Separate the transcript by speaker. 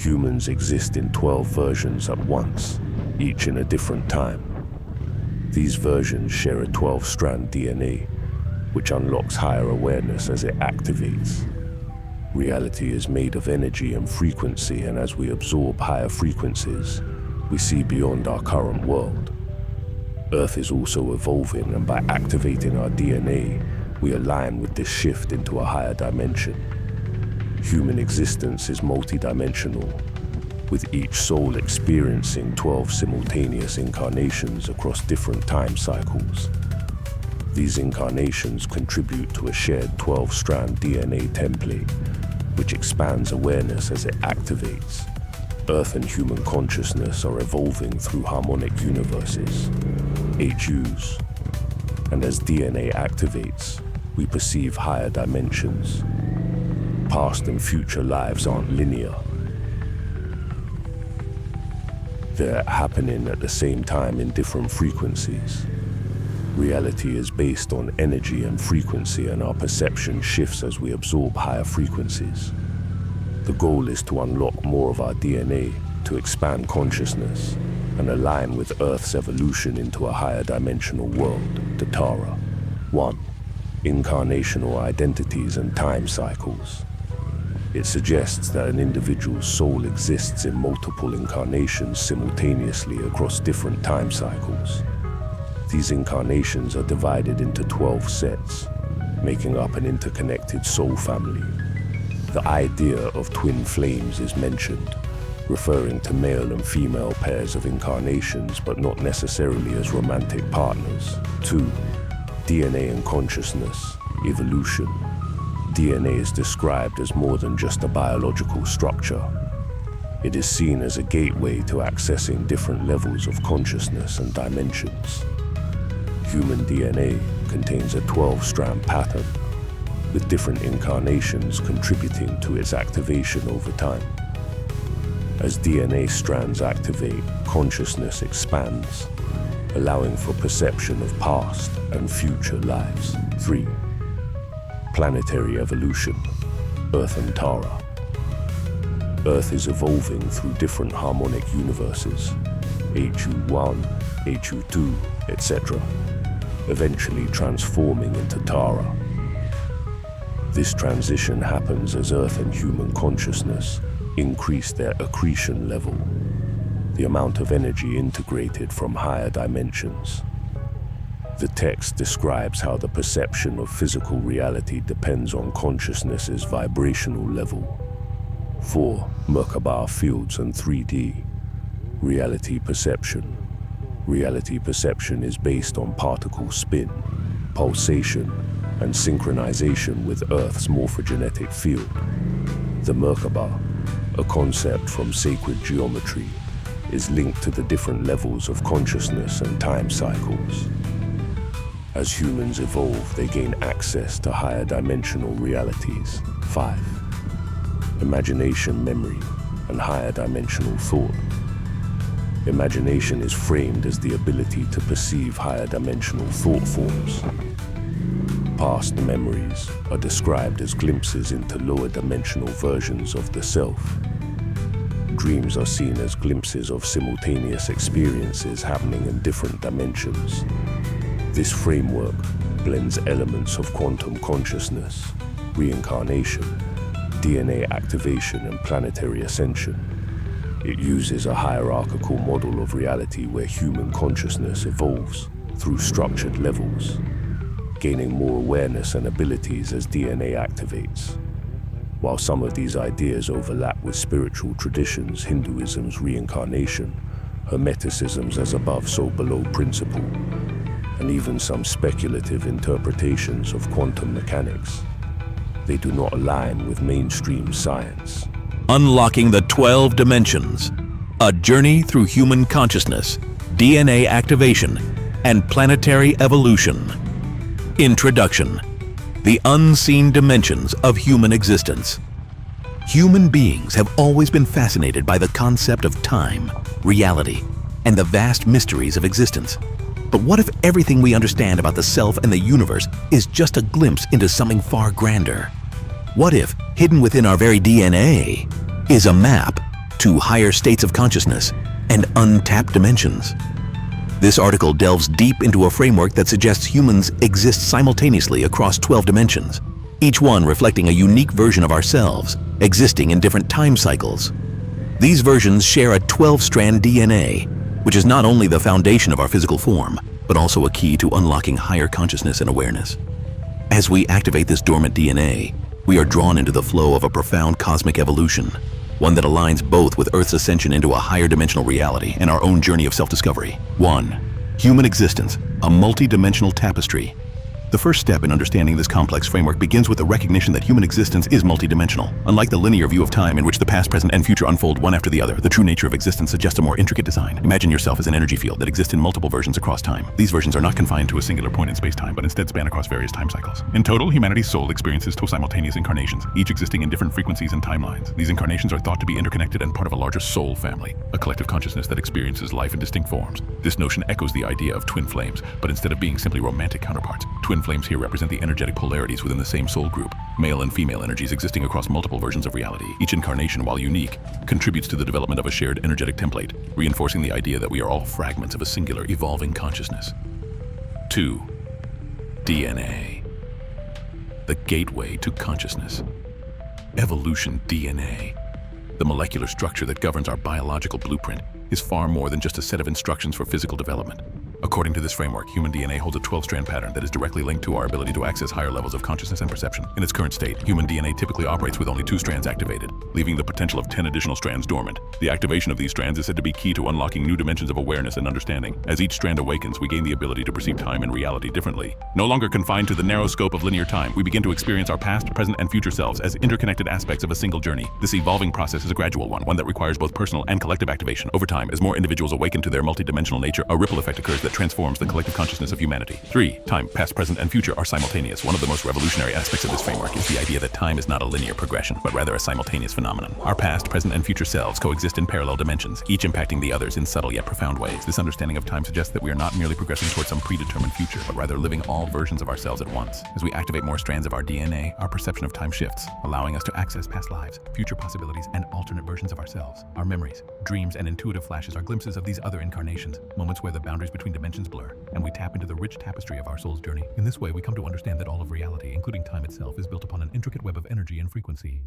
Speaker 1: Humans exist in 12 versions at once, each in a different time. These versions share a 12-strand DNA, which unlocks higher awareness as it activates. Reality is made of energy and frequency, and as we absorb higher frequencies, we see beyond our current world. Earth is also evolving, and by activating our DNA, we align with this shift into a higher dimension. Human existence is multidimensional, with each soul experiencing 12 simultaneous incarnations across different time cycles. These incarnations contribute to a shared 12-strand DNA template, which expands awareness as it activates. Earth and human consciousness are evolving through harmonic universes, HUs, and as DNA activates, we perceive higher dimensions. Past and future lives aren't linear. They're happening at the same time in different frequencies. Reality is based on energy and frequency, and our perception shifts as we absorb higher frequencies. The goal is to unlock more of our DNA, to expand consciousness, and align with Earth's evolution into a higher dimensional world, the Tara. 1. Incarnational identities and time cycles. It suggests that an individual's soul exists in multiple incarnations simultaneously across different time cycles. These incarnations are divided into 12 sets, making up an interconnected soul family. The idea of twin flames is mentioned, referring to male and female pairs of incarnations, but not necessarily as romantic partners. 2. DNA and consciousness, evolution. DNA is described as more than just a biological structure. It is seen as a gateway to accessing different levels of consciousness and dimensions. Human DNA contains a 12-strand pattern, with different incarnations contributing to its activation over time. As DNA strands activate, consciousness expands, allowing for perception of past and future lives. 3. Planetary evolution, Earth and Tara. Earth is evolving through different harmonic universes, HU1, HU2, etc., eventually transforming into Tara. This transition happens as Earth and human consciousness increase their accretion level, the amount of energy integrated from higher dimensions. The text describes how the perception of physical reality depends on consciousness's vibrational level. 4. Merkaba fields and 3D. Reality perception. Reality perception is based on particle spin, pulsation, and synchronization with Earth's morphogenetic field. The Merkaba, a concept from sacred geometry, is linked to the different levels of consciousness and time cycles. As humans evolve, they gain access to higher dimensional realities. 5. Imagination, memory, and higher dimensional thought. Imagination is framed as the ability to perceive higher dimensional thought forms. Past memories are described as glimpses into lower dimensional versions of the self. Dreams are seen as glimpses of simultaneous experiences happening in different dimensions. This framework blends elements of quantum consciousness, reincarnation, DNA activation, and planetary ascension. It uses a hierarchical model of reality where human consciousness evolves through structured levels, gaining more awareness and abilities as DNA activates. While some of these ideas overlap with spiritual traditions, Hinduism's reincarnation, Hermeticism's as above so below principle, and even some speculative interpretations of quantum mechanics, they do not align with mainstream science.
Speaker 2: Unlocking the 12 Dimensions, a journey through human consciousness, DNA activation, and planetary evolution. Introduction: the unseen dimensions of human existence. Human beings have always been fascinated by the concept of time, reality, and the vast mysteries of existence. But what if everything we understand about the self and the universe is just a glimpse into something far grander? What if, hidden within our very DNA, is a map to higher states of consciousness and untapped dimensions. This article delves deep into a framework that suggests humans exist simultaneously across 12 dimensions, each one reflecting a unique version of ourselves, existing in different time cycles. These versions share a 12-strand DNA, which is not only the foundation of our physical form, but also a key to unlocking higher consciousness and awareness. As we activate this dormant DNA, we are drawn into the flow of a profound cosmic evolution, one that aligns both with Earth's ascension into a higher dimensional reality and our own journey of self-discovery. 1. Human existence, a multidimensional tapestry. The first step in understanding this complex framework begins with the recognition that human existence is multidimensional. Unlike the linear view of time in which the past, present, and future unfold one after the other, the true nature of existence suggests a more intricate design. Imagine yourself as an energy field that exists in multiple versions across time. These versions are not confined to a singular point in space-time, but instead span across various time cycles. In total, humanity's soul experiences two simultaneous incarnations, each existing in different frequencies and timelines. These incarnations are thought to be interconnected and part of a larger soul family, a collective consciousness that experiences life in distinct forms. This notion echoes the idea of twin flames, but instead of being simply romantic counterparts, twin flames here represent the energetic polarities within the same soul group, male and female energies existing across multiple versions of reality. Each incarnation, while unique, contributes to the development of a shared energetic template, reinforcing the idea that we are all fragments of a singular, evolving consciousness. 2. DNA. The gateway to consciousness. Evolution DNA, the molecular structure that governs our biological blueprint, is far more than just a set of instructions for physical development. According to this framework, human DNA holds a 12-strand pattern that is directly linked to our ability to access higher levels of consciousness and perception. In its current state, human DNA typically operates with only 2 strands activated, leaving the potential of 10 additional strands dormant. The activation of these strands is said to be key to unlocking new dimensions of awareness and understanding. As each strand awakens, we gain the ability to perceive time and reality differently. No longer confined to the narrow scope of linear time, we begin to experience our past, present, and future selves as interconnected aspects of a single journey. This evolving process is a gradual one that requires both personal and collective activation. Over time, as more individuals awaken to their multidimensional nature, a ripple effect occurs that transforms the collective consciousness of humanity. 3. Time, past, present, and future are simultaneous. One of the most revolutionary aspects of this framework is the idea that time is not a linear progression, but rather a simultaneous phenomenon. Our past, present, and future selves coexist in parallel dimensions, each impacting the others in subtle yet profound ways. This understanding of time suggests that we are not merely progressing towards some predetermined future, but rather living all versions of ourselves at once. As we activate more strands of our DNA, our perception of time shifts, allowing us to access past lives, future possibilities, and alternate versions of ourselves. Our memories, dreams, and intuitive flashes are glimpses of these other incarnations, moments where the boundaries between dimensions blur, and we tap into the rich tapestry of our soul's journey. In this way, we come to understand that all of reality, including time itself, is built upon an intricate web of energy and frequency.